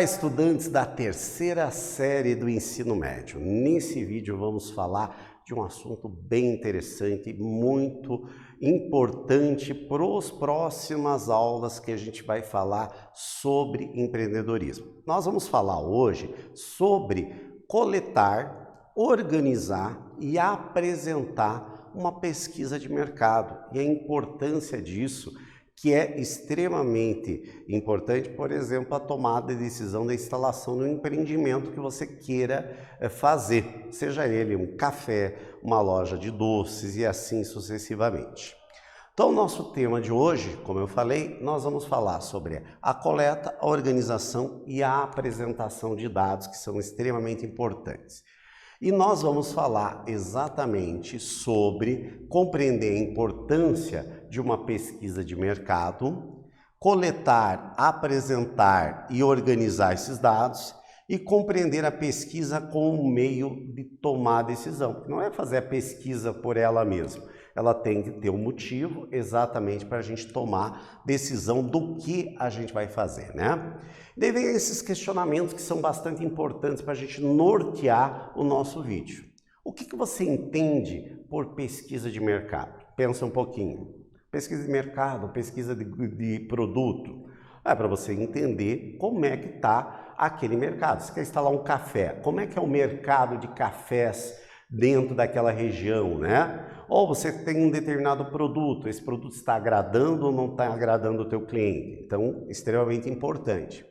Olá, estudantes da terceira série do ensino médio. Nesse vídeo vamos falar de um assunto bem interessante, muito importante para as próximas aulas que a gente vai falar sobre empreendedorismo. Nós vamos falar hoje sobre coletar, organizar e apresentar uma pesquisa de mercado e a importância disso, que é extremamente importante, por exemplo, a tomada de decisão da instalação do empreendimento que você queira fazer, seja ele um café, uma loja de doces e assim sucessivamente. Então, nosso tema de hoje, como eu falei, nós vamos falar sobre a coleta, a organização e a apresentação de dados, que são extremamente importantes. E nós vamos falar exatamente sobre compreender a importância de uma pesquisa de mercado, coletar, apresentar e organizar esses dados e compreender a pesquisa como um meio de tomar decisão. Não é fazer a pesquisa por ela mesma, ela tem que ter um motivo exatamente para a gente tomar decisão do que a gente vai fazer, né? Daí vem esses questionamentos que são bastante importantes para a gente nortear o nosso vídeo. O que você entende por pesquisa de mercado? Pensa um pouquinho. Pesquisa de mercado, pesquisa de produto. É para você entender como é que está aquele mercado. Você quer instalar um café, como é que é o mercado de cafés dentro daquela região, né? Ou você tem um determinado produto, esse produto está agradando ou não está agradando o teu cliente. Então, extremamente importante.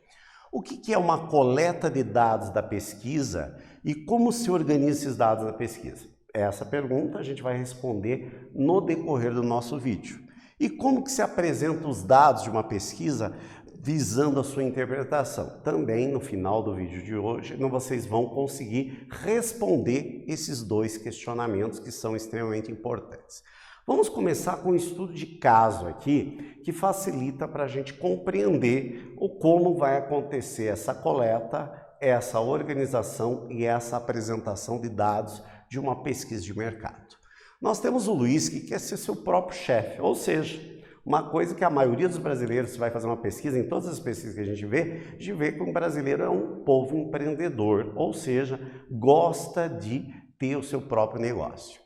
O que é uma coleta de dados da pesquisa e como se organiza esses dados da pesquisa? Essa pergunta a gente vai responder no decorrer do nosso vídeo. E como que se apresentam os dados de uma pesquisa visando a sua interpretação? Também no final do vídeo de hoje, vocês vão conseguir responder esses dois questionamentos que são extremamente importantes. Vamos começar com um estudo de caso aqui, que facilita para a gente compreender como vai acontecer essa coleta, essa organização e essa apresentação de dados de uma pesquisa de mercado. Nós temos o Luiz que quer ser seu próprio chefe, ou seja, uma coisa que a maioria dos brasileiros, se vai fazer uma pesquisa, em todas as pesquisas que a gente vê que um brasileiro é um povo empreendedor, ou seja, gosta de ter o seu próprio negócio.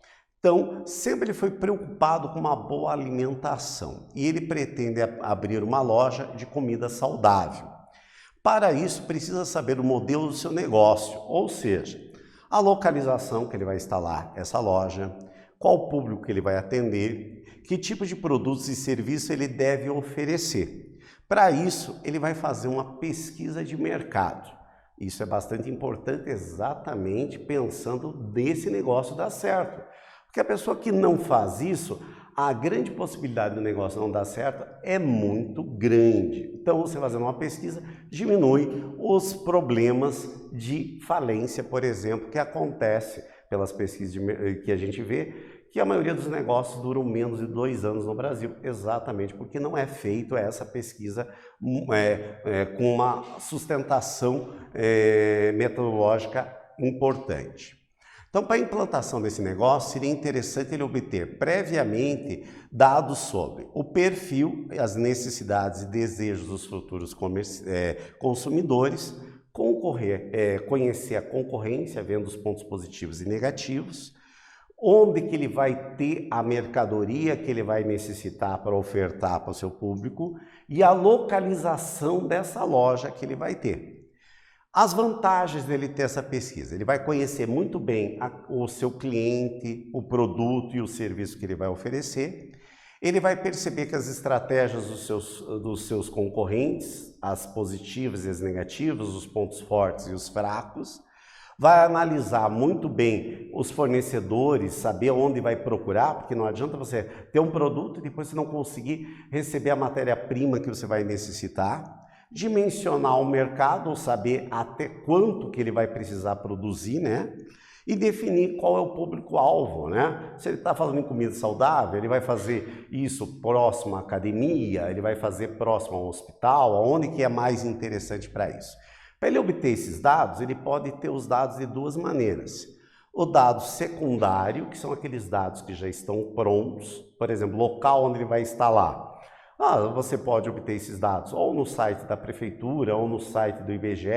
Então, sempre ele foi preocupado com uma boa alimentação e ele pretende abrir uma loja de comida saudável. Para isso, precisa saber o modelo do seu negócio, ou seja, a localização que ele vai instalar essa loja, qual o público que ele vai atender, que tipo de produtos e serviços ele deve oferecer. Para isso, ele vai fazer uma pesquisa de mercado. Isso é bastante importante exatamente pensando nesse negócio dar certo. Porque a pessoa que não faz isso, a grande possibilidade do negócio não dar certo é muito grande. Então, você fazendo uma pesquisa diminui os problemas de falência, por exemplo, que acontece pelas pesquisas que a gente vê, que a maioria dos negócios duram menos de 2 anos no Brasil, exatamente porque não é feito essa pesquisa com uma sustentação metodológica importante. Então, para a implantação desse negócio, seria interessante ele obter previamente dados sobre o perfil, as necessidades e desejos dos futuros consumidores, conhecer a concorrência, vendo os pontos positivos e negativos, onde que ele vai ter a mercadoria que ele vai necessitar para ofertar para o seu público e a localização dessa loja que ele vai ter. As vantagens dele ter essa pesquisa: ele vai conhecer muito bem o seu cliente, o produto e o serviço que ele vai oferecer. Ele vai perceber que as estratégias dos seus concorrentes, as positivas e as negativas, os pontos fortes e os fracos. Vai analisar muito bem os fornecedores, saber onde vai procurar, porque não adianta você ter um produto e depois você não conseguir receber a matéria-prima que você vai necessitar. Dimensionar o mercado, ou saber até quanto que ele vai precisar produzir, né? E definir qual é o público-alvo, né? Se ele está falando em comida saudável, ele vai fazer isso próximo à academia, ele vai fazer próximo ao hospital, aonde que é mais interessante para isso. Para ele obter esses dados, ele pode ter os dados de duas maneiras. O dado secundário, que são aqueles dados que já estão prontos, por exemplo, local onde ele vai instalar. Você pode obter esses dados ou no site da prefeitura ou no site do IBGE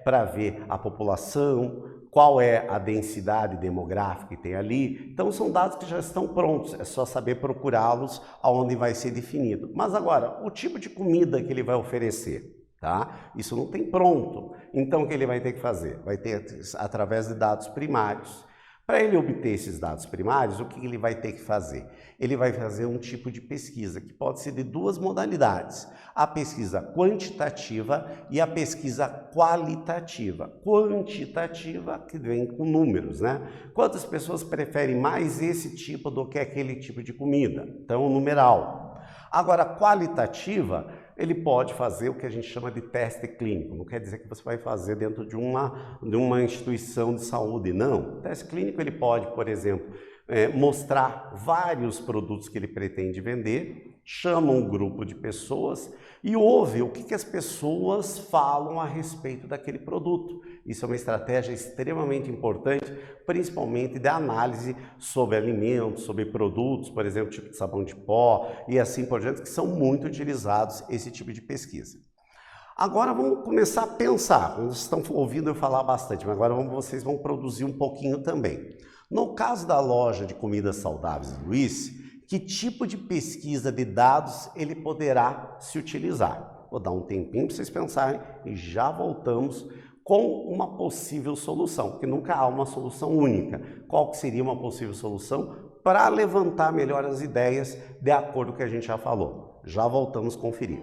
para ver a população, qual é a densidade demográfica que tem ali. Então são dados que já estão prontos, é só saber procurá-los aonde vai ser definido. Mas agora, o tipo de comida que ele vai oferecer, tá? Isso não tem pronto. Então o que ele vai ter que fazer? Vai ter através de dados primários. Para ele obter esses dados primários, o que ele vai ter que fazer? Ele vai fazer um tipo de pesquisa, que pode ser de duas modalidades. A pesquisa quantitativa e a pesquisa qualitativa. Quantitativa, que vem com números, né? Quantas pessoas preferem mais esse tipo do que aquele tipo de comida? Então, numeral. Agora, qualitativa, ele pode fazer o que a gente chama de teste clínico. Não quer dizer que você vai fazer dentro de uma instituição de saúde, não. O teste clínico ele pode, por exemplo, mostrar vários produtos que ele pretende vender, chama um grupo de pessoas e ouve o que as pessoas falam a respeito daquele produto. Isso é uma estratégia extremamente importante, principalmente da análise sobre alimentos, sobre produtos, por exemplo, tipo de sabão de pó e assim por diante, que são muito utilizados esse tipo de pesquisa. Agora vamos começar a pensar. Vocês estão ouvindo eu falar bastante, mas agora vocês vão produzir um pouquinho também. No caso da loja de comidas saudáveis do Luiz, que tipo de pesquisa de dados ele poderá se utilizar? Vou dar um tempinho para vocês pensarem e já voltamos com uma possível solução, porque nunca há uma solução única. Qual que seria uma possível solução para levantar melhor as ideias de acordo com o que a gente já falou? Já voltamos conferir.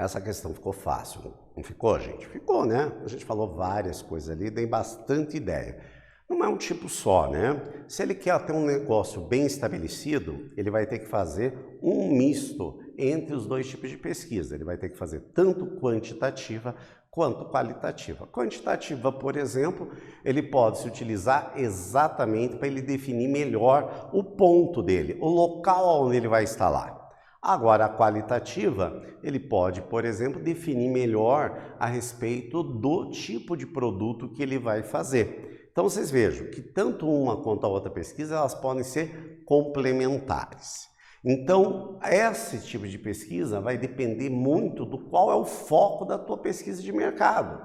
essa questão ficou fácil. Não ficou, gente? Ficou, né? A gente falou várias coisas ali, dei bastante ideia. Não é um tipo só, né? Se ele quer ter um negócio bem estabelecido, ele vai ter que fazer um misto entre os dois tipos de pesquisa. Ele vai ter que fazer tanto quantitativa quanto qualitativa. Quantitativa, por exemplo, ele pode se utilizar exatamente para ele definir melhor o ponto dele, o local onde ele vai instalar. Agora, a qualitativa, ele pode, por exemplo, definir melhor a respeito do tipo de produto que ele vai fazer. Então, vocês vejam que tanto uma quanto a outra pesquisa, elas podem ser complementares. Então, esse tipo de pesquisa vai depender muito do qual é o foco da tua pesquisa de mercado.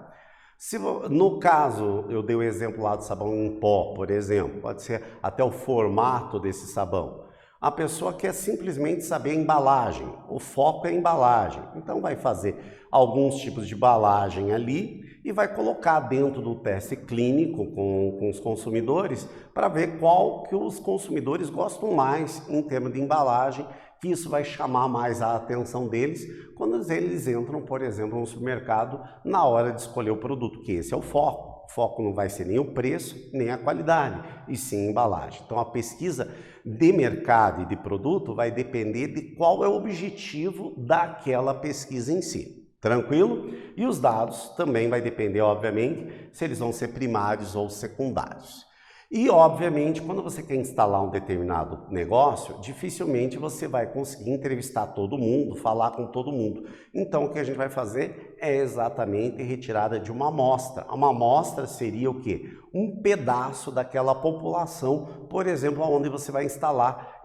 Se, no caso, eu dei o exemplo lá do sabão em pó, por exemplo, pode ser até o formato desse sabão. A pessoa quer simplesmente saber a embalagem, o foco é a embalagem. Então vai fazer alguns tipos de embalagem ali e vai colocar dentro do teste clínico com os consumidores para ver qual que os consumidores gostam mais em termos de embalagem, que isso vai chamar mais a atenção deles quando eles entram, por exemplo, no supermercado na hora de escolher o produto, que esse é o foco. O foco não vai ser nem o preço, nem a qualidade, e sim a embalagem. Então, a pesquisa de mercado e de produto vai depender de qual é o objetivo daquela pesquisa em si. Tranquilo? E os dados também vai depender, obviamente, se eles vão ser primários ou secundários. E, obviamente, quando você quer instalar um determinado negócio, dificilmente você vai conseguir entrevistar todo mundo, falar com todo mundo. Então, o que a gente vai fazer é exatamente retirada de uma amostra. Uma amostra seria o quê? Um pedaço daquela população, por exemplo, onde você vai instalar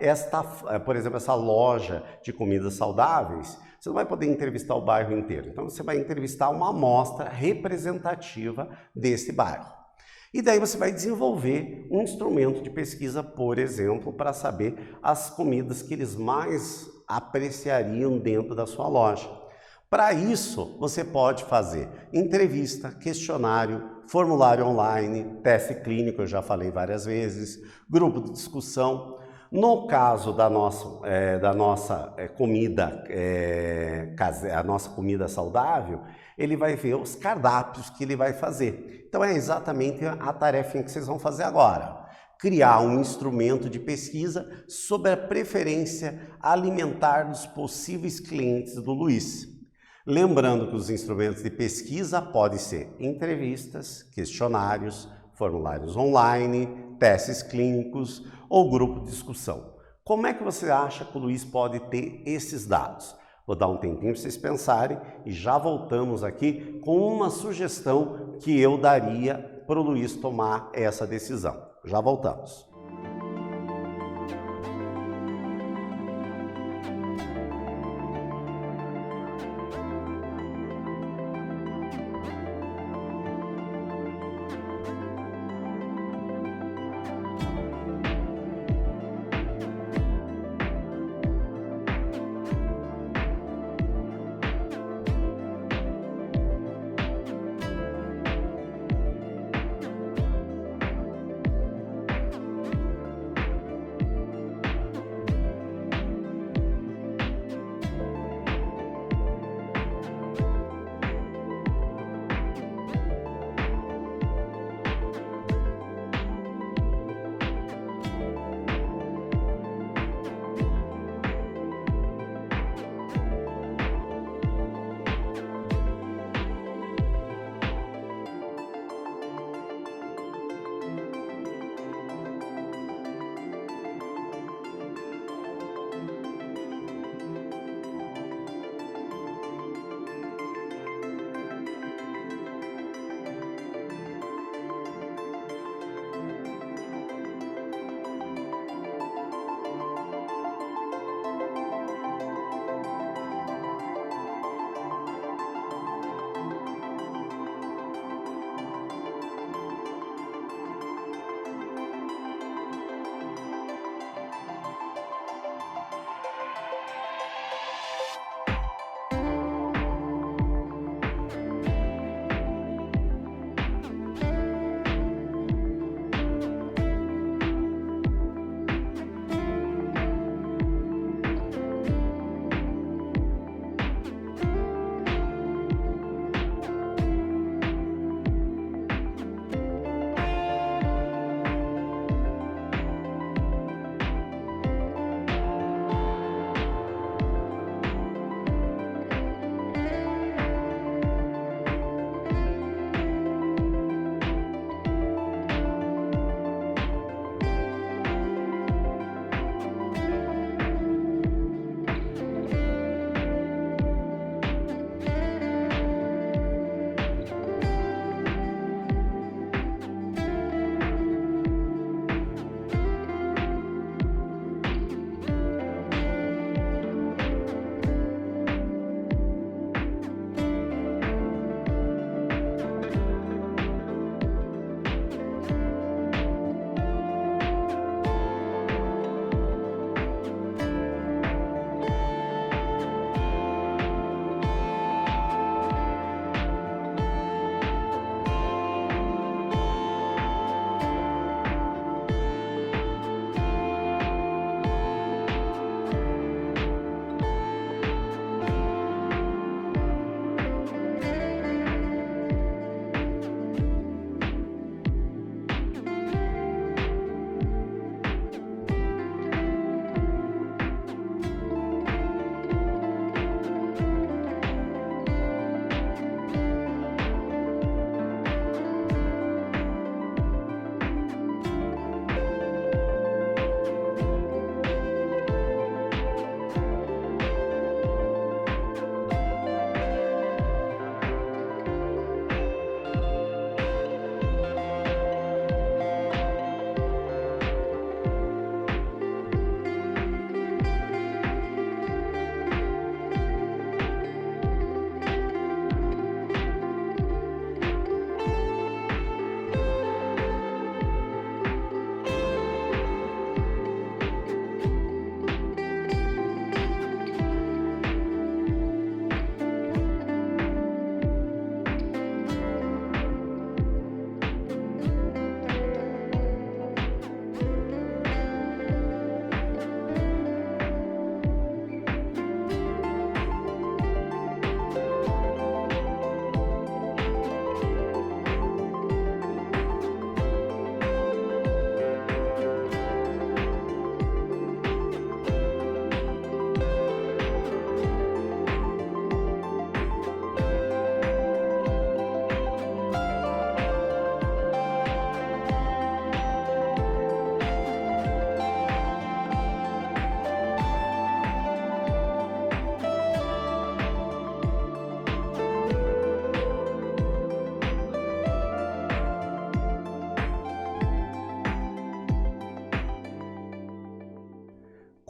por exemplo, essa loja de comidas saudáveis. Você não vai poder entrevistar o bairro inteiro. Então, você vai entrevistar uma amostra representativa desse bairro. E daí você vai desenvolver um instrumento de pesquisa, por exemplo, para saber as comidas que eles mais apreciariam dentro da sua loja. Para isso, você pode fazer entrevista, questionário, formulário online, teste clínico, eu já falei várias vezes, grupo de discussão. No caso da nossa comida a nossa comida saudável, ele vai ver os cardápios que ele vai fazer. Então é exatamente a tarefa que vocês vão fazer agora. Criar um instrumento de pesquisa sobre a preferência alimentar dos possíveis clientes do Luiz. Lembrando que os instrumentos de pesquisa podem ser entrevistas, questionários, formulários online, testes clínicos ou grupo de discussão. Como é que você acha que o Luiz pode ter esses dados? Vou dar um tempinho para vocês pensarem e já voltamos aqui com uma sugestão que eu daria para o Luiz tomar essa decisão. Já voltamos.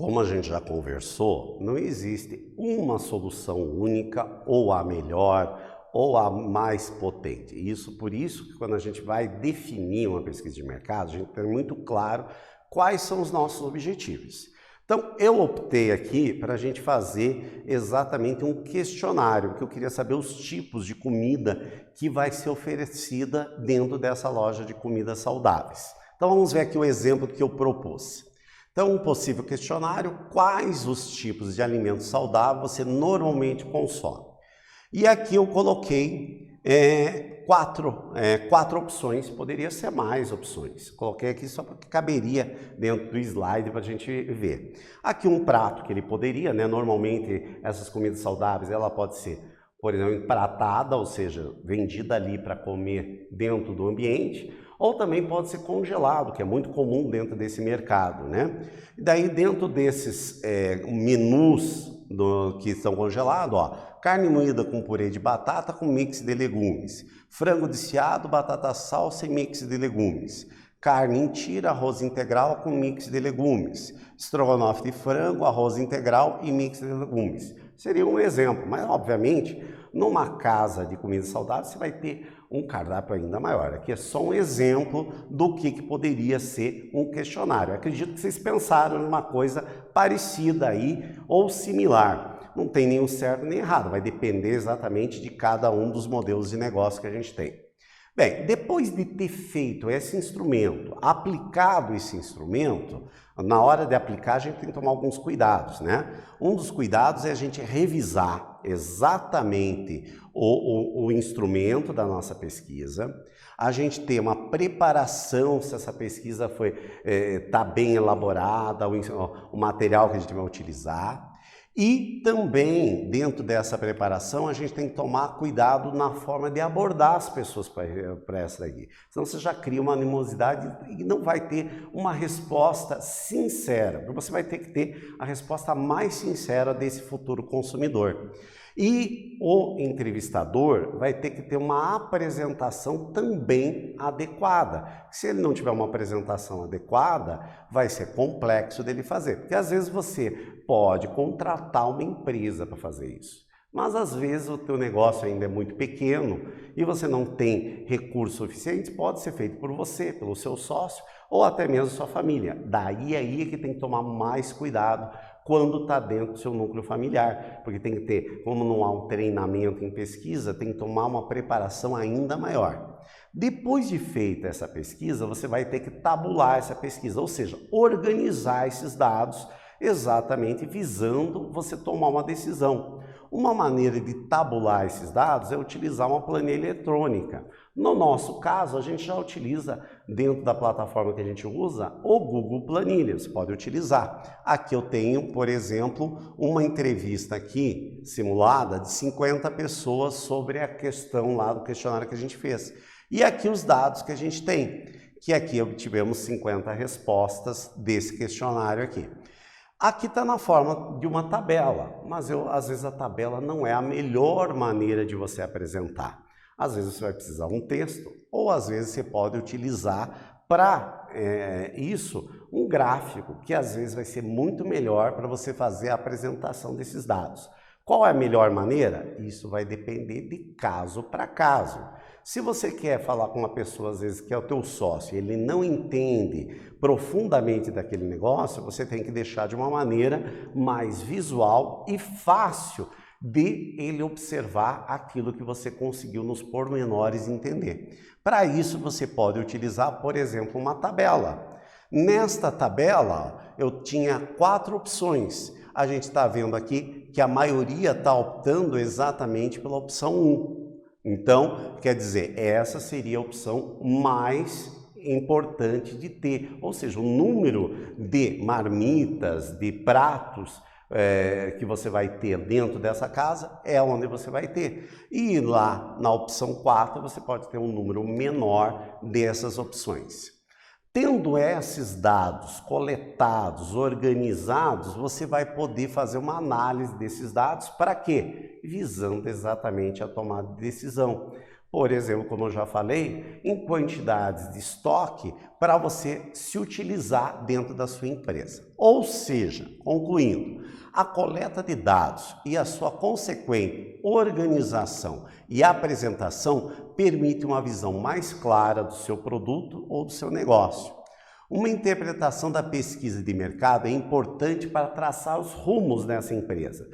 Como a gente já conversou, não existe uma solução única ou a melhor ou a mais potente. Por isso que quando a gente vai definir uma pesquisa de mercado, a gente tem muito claro quais são os nossos objetivos. Então, eu optei aqui para a gente fazer exatamente um questionário, porque eu queria saber os tipos de comida que vai ser oferecida dentro dessa loja de comidas saudáveis. Então, vamos ver aqui o exemplo que eu propus. Então, um possível questionário: quais os tipos de alimentos saudáveis você normalmente consome? E aqui eu coloquei quatro opções, poderia ser mais opções. Coloquei aqui só porque caberia dentro do slide para a gente ver. Aqui um prato que ele poderia, normalmente essas comidas saudáveis, ela pode ser, por exemplo, empratada, ou seja, vendida ali para comer dentro do ambiente, ou também pode ser congelado, que é muito comum dentro desse mercado, E daí dentro desses menus que estão congelados, carne moída com purê de batata com mix de legumes, frango desfiado, batata salsa e mix de legumes, carne em tira, arroz integral com mix de legumes, estrogonofe de frango, arroz integral e mix de legumes. Seria um exemplo, mas obviamente numa casa de comida saudável você vai ter um cardápio ainda maior. Aqui é só um exemplo do que poderia ser um questionário. Eu acredito que vocês pensaram numa coisa parecida aí ou similar. Não tem nenhum certo nem errado, vai depender exatamente de cada um dos modelos de negócio que a gente tem. Bem, depois de ter feito esse instrumento, aplicado esse instrumento, na hora de aplicar a gente tem que tomar alguns cuidados, Um dos cuidados é a gente revisar exatamente o instrumento da nossa pesquisa, a gente ter uma preparação se essa pesquisa está bem elaborada, o material que a gente vai utilizar. E também, dentro dessa preparação, a gente tem que tomar cuidado na forma de abordar as pessoas para essa daqui. Senão você já cria uma animosidade e não vai ter uma resposta sincera. Você vai ter que ter a resposta mais sincera desse futuro consumidor. E o entrevistador vai ter que ter uma apresentação também adequada. Se ele não tiver uma apresentação adequada, vai ser complexo dele fazer. Porque às vezes você pode contratar uma empresa para fazer isso. Mas às vezes o teu negócio ainda é muito pequeno e você não tem recursos suficientes, pode ser feito por você, pelo seu sócio ou até mesmo sua família. Daí é que tem que tomar mais cuidado quando está dentro do seu núcleo familiar, porque tem que ter, como não há um treinamento em pesquisa, tem que tomar uma preparação ainda maior. Depois de feita essa pesquisa, você vai ter que tabular essa pesquisa, ou seja, organizar esses dados exatamente visando você tomar uma decisão. Uma maneira de tabular esses dados é utilizar uma planilha eletrônica. No nosso caso, a gente já utiliza, dentro da plataforma que a gente usa, o Google Planilhas, pode utilizar. Aqui eu tenho, por exemplo, uma entrevista aqui, simulada, de 50 pessoas sobre a questão lá do questionário que a gente fez. E aqui os dados que a gente tem, que aqui obtivemos 50 respostas desse questionário aqui. Aqui está na forma de uma tabela, mas às vezes a tabela não é a melhor maneira de você apresentar. Às vezes você vai precisar de um texto, ou às vezes você pode utilizar para isso um gráfico, que às vezes vai ser muito melhor para você fazer a apresentação desses dados. Qual é a melhor maneira? Isso vai depender de caso para caso. Se você quer falar com uma pessoa, às vezes, que é o teu sócio, ele não entende profundamente daquele negócio, você tem que deixar de uma maneira mais visual e fácil de ele observar aquilo que você conseguiu nos pormenores entender. Para isso, você pode utilizar, por exemplo, uma tabela. Nesta tabela, eu tinha 4 opções. A gente está vendo aqui que a maioria está optando exatamente pela opção 1. Então, quer dizer, essa seria a opção mais importante de ter, ou seja, o número de marmitas, de pratos que você vai ter dentro dessa casa é onde você vai ter. E lá na opção 4 você pode ter um número menor dessas opções. Tendo esses dados coletados, organizados, você vai poder fazer uma análise desses dados para quê? Visando exatamente a tomada de decisão. por exemplo, como eu já falei, em quantidades de estoque para você se utilizar dentro da sua empresa. Ou seja, concluindo, a coleta de dados e a sua consequente organização e apresentação permite uma visão mais clara do seu produto ou do seu negócio. Uma interpretação da pesquisa de mercado é importante para traçar os rumos dessa empresa.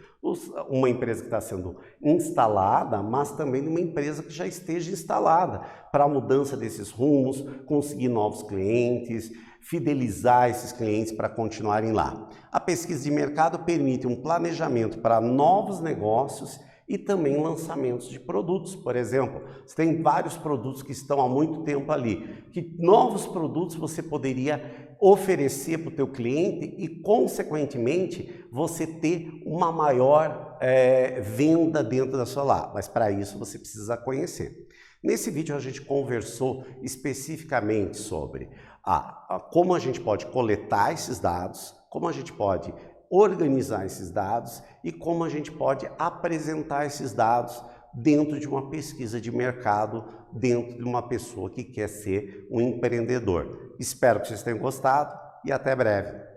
Uma empresa que está sendo instalada, mas também uma empresa que já esteja instalada, para a mudança desses rumos, conseguir novos clientes, fidelizar esses clientes para continuarem lá. A pesquisa de mercado permite um planejamento para novos negócios e também lançamentos de produtos. Por exemplo, você tem vários produtos que estão há muito tempo ali. Que novos produtos você poderia oferecer para o teu cliente e, consequentemente, você ter uma maior venda dentro da sua lá. Mas para isso você precisa conhecer. Nesse vídeo a gente conversou especificamente sobre como a gente pode coletar esses dados, como a gente pode organizar esses dados e como a gente pode apresentar esses dados dentro de uma pesquisa de mercado, dentro de uma pessoa que quer ser um empreendedor. Espero que vocês tenham gostado e até breve.